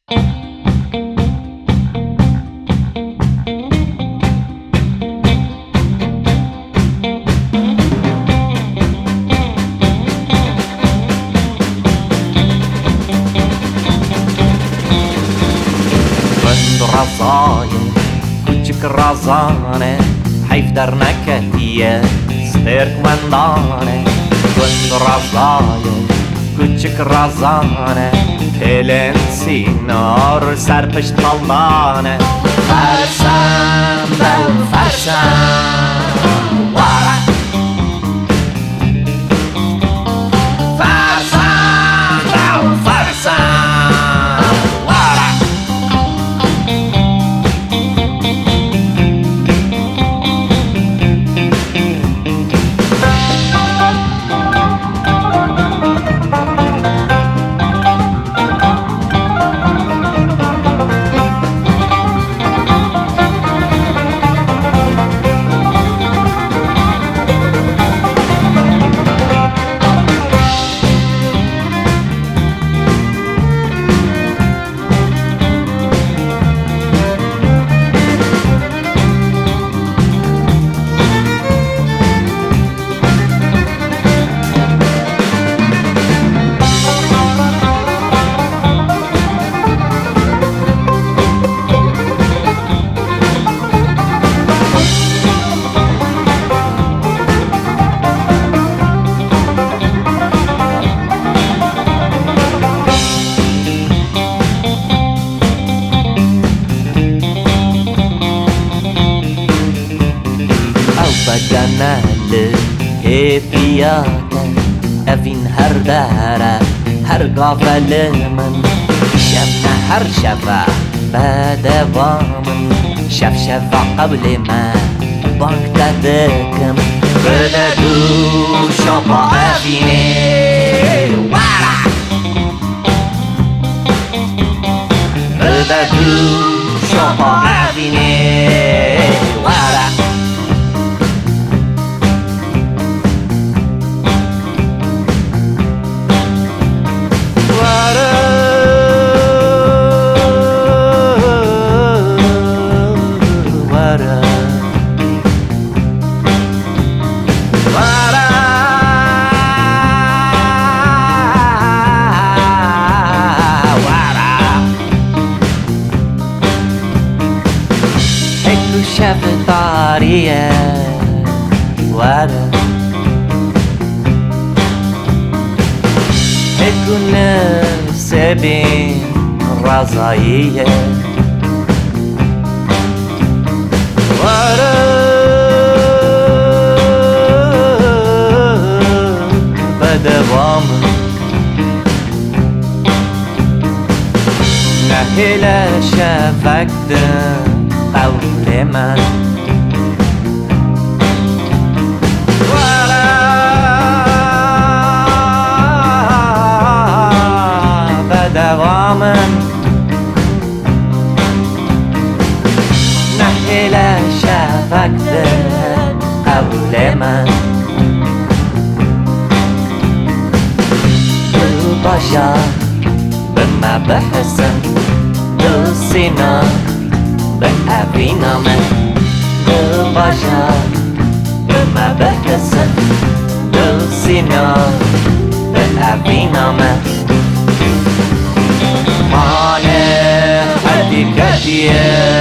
رزایه کوچک رزانه حیف در نکتیه سترکمندانه گند رزایه کوچک رزانه پلن سینار سر پشت مالدانه فرسم بل فرسم وارا فرسم بل فرسم وارا بدنل هپیاته افین هر داره هر قافل من شب هر شفا بدوامن شفا قبل ما بانک دادكم بدو شبا افینه وارا بدو شبا افینه وارا شفتاریه واره اکنه سبین رضاییه واره بدوام نهیل شفکتن قول من ولا بدوام نهل شفقت قول من دو باشا به ما بحسن دو سینا به افینامه دو باشا به ما بحسن دو سینا به افینامه مانه حدیقتیه